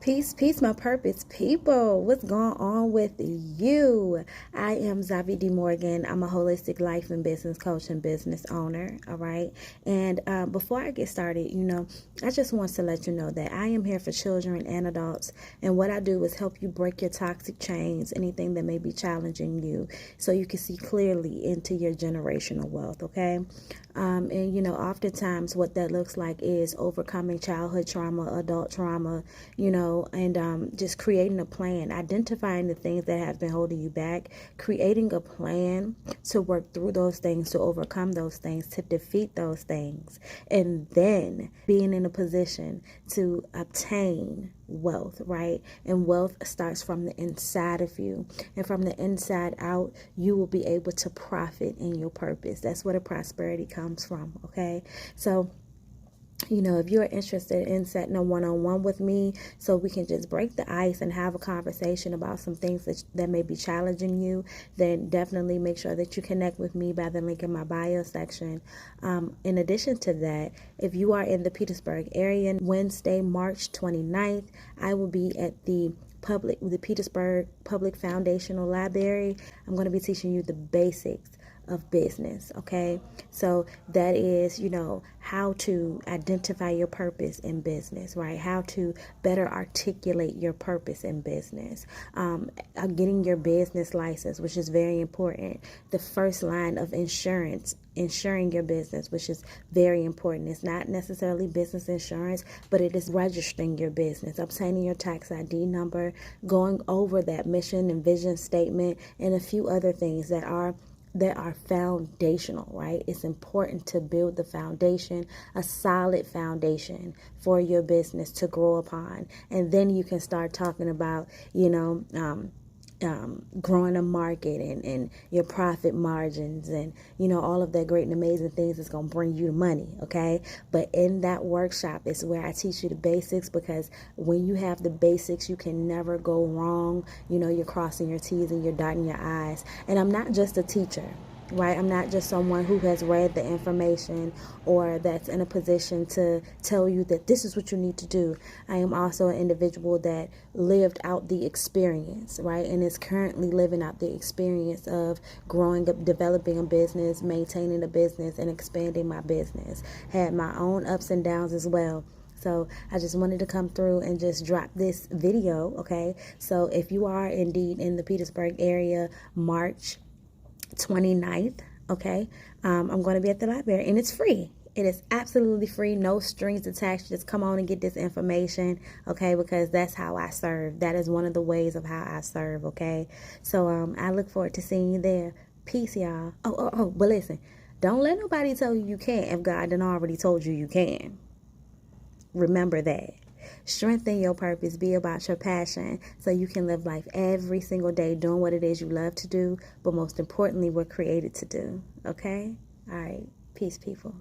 Peace, my purpose people. What's going on with you? I am Zavi D. Morgan. I'm a holistic life and business coach and business owner. All right. And before I get started, I just want to let you know that I am here for children and adults. And what I do is help you break your toxic chains, anything that may be challenging you, so you can see clearly into your generational wealth. Okay. And oftentimes what that looks like is overcoming childhood trauma, adult trauma, and just creating a plan, identifying the things that have been holding you back, creating a plan to work through those things, to overcome those things, to defeat those things, and then being in a position to obtain wealth, right? And wealth starts from the inside of you, and from the inside out, you will be able to profit in your purpose. That's where the prosperity comes from. Okay, so if you're interested in setting a one-on-one with me so we can just break the ice and have a conversation about some things that may be challenging you, then definitely make sure that you connect with me by the link in my bio section. In addition to that, if you are in the Petersburg area, Wednesday, March 29th, I will be at the Petersburg Public Foundational Library. I'm going to be teaching you the basics of business. Okay, so that is how to identify your purpose in business, right? How to better articulate your purpose in business, getting your business license, which is very important. The first line of insuring your business, which is very important. It's not necessarily business insurance, but it is registering your business, obtaining your tax ID number, going over that mission and vision statement, and a few other things that are foundational, right? It's important to build the foundation, a solid foundation for your business to grow upon. And then you can start talking about, growing a market and your profit margins and, all of that great and amazing things that's going to bring you the money. Okay. But in that workshop is where I teach you the basics, because when you have the basics, you can never go wrong. You're crossing your T's and you're dotting your I's. And I'm not just a teacher, right? I'm not just someone who has read the information or that's in a position to tell you that this is what you need to do. I am also an individual that lived out the experience, right? And is currently living out the experience of growing up, developing a business, maintaining a business, and expanding my business. Had my own ups and downs as well. So I just wanted to come through and just drop this video, okay? So if you are indeed in the Petersburg area, March 29th, okay, I'm going to be at the library, and it's free. It is absolutely free, no strings attached. Just come on and get this information, okay, because that's how I serve. That is one of the ways of how I serve, okay? So I look forward to seeing you there. Peace, y'all. But listen, don't let nobody tell you you can't if God done already told you you can. Remember that. Strengthen your purpose. Be about your passion so you can live life every single day doing what it is you love to do, but most importantly, we're created to do. Okay? All right. Peace, people.